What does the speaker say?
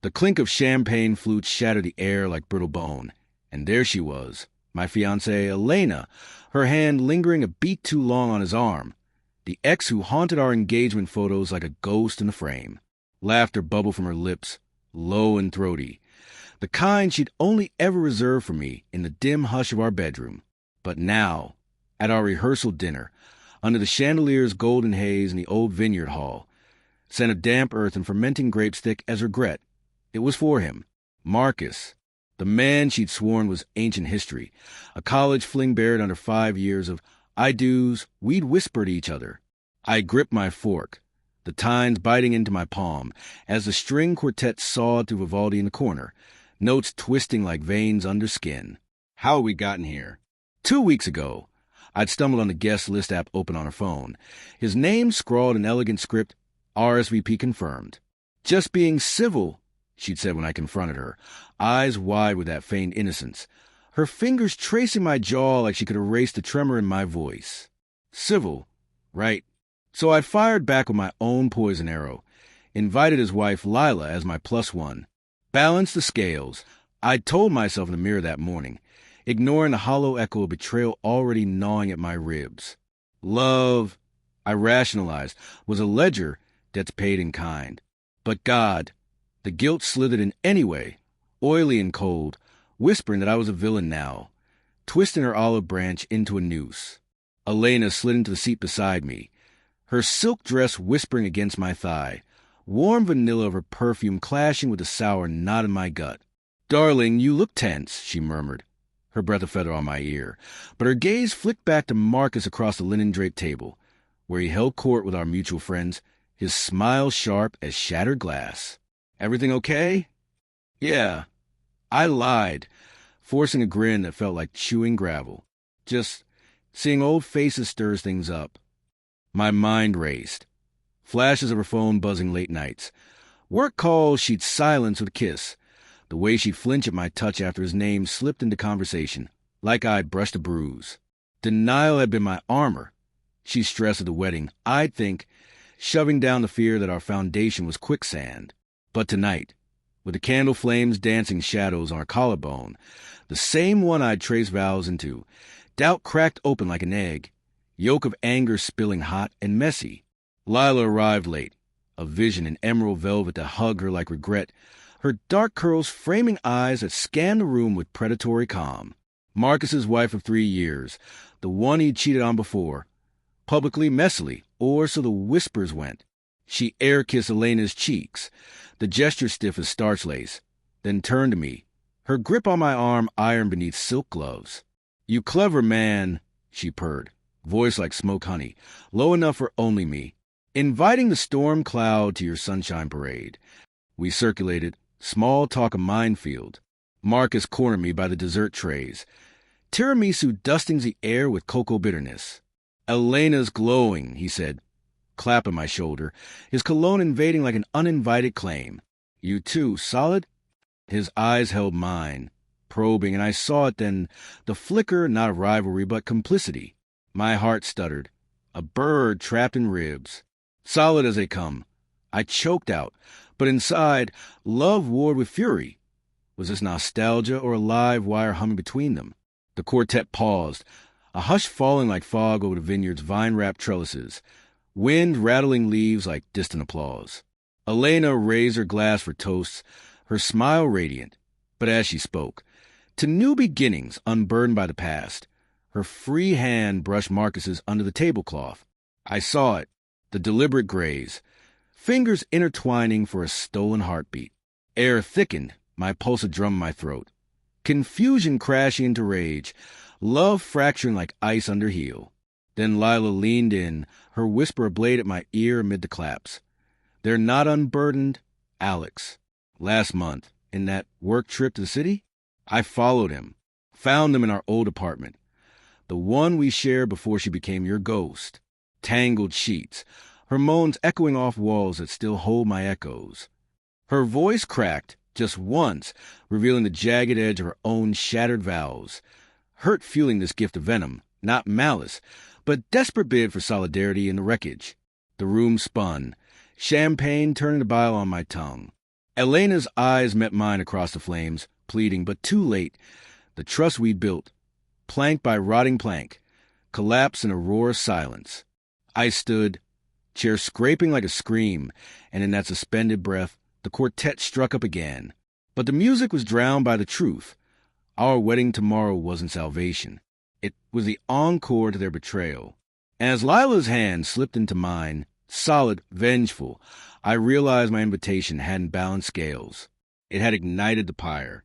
The clink of champagne flutes shattered the air like brittle bone, and there she was, my fiancée Elena, her hand lingering a beat too long on his arm, the ex who haunted our engagement photos like a ghost in a frame. Laughter bubbled from her lips, low and throaty, the kind she'd only ever reserved for me in the dim hush of our bedroom. But now, at our rehearsal dinner, under the chandelier's golden haze in the old vineyard hall, scent of damp earth and fermenting grapes thick as regret, it was for him, Marcus, the man she'd sworn was ancient history, a college fling buried under 5 years of I-do's we'd whisper to each other. I gripped my fork, the tines biting into my palm, as the string quartet sawed through Vivaldi in the corner, notes twisting like veins under skin. How had we gotten here? 2 weeks ago, I'd stumbled on the guest list app open on her phone. His name scrawled in elegant script, RSVP confirmed. Just being civil, she'd said when I confronted her, eyes wide with that feigned innocence, her fingers tracing my jaw like she could erase the tremor in my voice. Civil, right? So I fired back with my own poison arrow, invited his wife Lila as my +1. Balanced the scales. I'd told myself in the mirror that morning, ignoring the hollow echo of betrayal already gnawing at my ribs. Love, I rationalized, was a ledger debts paid in kind. But God, the guilt slithered in anyway, oily and cold, whispering that I was a villain now, twisting her olive branch into a noose. Elena slid into the seat beside me, her silk dress whispering against my thigh, warm vanilla of her perfume clashing with the sour knot in my gut. "Darling, you look tense," she murmured, her breath a feather on my ear, but her gaze flicked back to Marcus across the linen-draped table, where he held court with our mutual friends, his smile sharp as shattered glass. "Everything okay?" "Yeah." I lied, forcing a grin that felt like chewing gravel. Just seeing old faces stirs things up. My mind raced. Flashes of her phone buzzing late nights. Work calls she'd silence with a kiss. The way she'd flinch at my touch after his name slipped into conversation, like I'd brushed a bruise. Denial had been my armor. She stressed at the wedding, I'd think, shoving down the fear that our foundation was quicksand. But tonight, with the candle flames dancing shadows on her collarbone, the same one I'd traced vows into, doubt cracked open like an egg, yolk of anger spilling hot and messy. Lila arrived late, a vision in emerald velvet that hugged her like regret, her dark curls framing eyes that scanned the room with predatory calm. Marcus's wife of 3 years, the one he'd cheated on before, publicly messily, or so the whispers went. She air-kissed Elena's cheeks, the gesture stiff as starch lace, then turned to me, her grip on my arm iron beneath silk gloves. "You clever man," she purred, voice like smoke honey, low enough for only me, "inviting the storm cloud to your sunshine parade." We circulated, small talk a minefield. Marcus cornered me by the dessert trays, tiramisu dusting the air with cocoa bitterness. "Elena's glowing," he said, clapping my shoulder, his cologne invading like an uninvited claim. "You too, solid?" His eyes held mine, probing, and I saw it then, the flicker not of rivalry but complicity. My heart stuttered, a bird trapped in ribs. Solid as they come. I choked out, but inside, love warred with fury. Was this nostalgia or a live wire humming between them? The quartet paused, a hush falling like fog over the vineyard's vine-wrapped trellises, wind rattling leaves like distant applause. Elena raised her glass for toasts, her smile radiant, but as she spoke, to new beginnings unburdened by the past, her free hand brushed Marcus's under the tablecloth. I saw it, the deliberate graze, fingers intertwining for a stolen heartbeat. Air thickened, my pulse a drum in my throat. Confusion crashing into rage, love fracturing like ice under heel. Then Lila leaned in, her whisper a blade at my ear amid the claps. "They're not unburdened, Alex. Last month, in that work trip to the city, I followed him, found them in our old apartment, the one we shared before she became your ghost. Tangled sheets, her moans echoing off walls that still hold my echoes. Her voice cracked, just once, revealing the jagged edge of her own shattered vows. Hurt fueling this gift of venom, not malice, but desperate bid for solidarity in the wreckage. The room spun, champagne turning the bile on my tongue. Elena's eyes met mine across the flames, pleading, but too late. The trust we'd built, plank by rotting plank, collapsed in a roar of silence. I stood, chair scraping like a scream, and in that suspended breath, the quartet struck up again. But the music was drowned by the truth. Our wedding tomorrow wasn't salvation. It was the encore to their betrayal. And as Lila's hand slipped into mine, solid, vengeful, I realized my invitation hadn't balanced scales. It had ignited the pyre.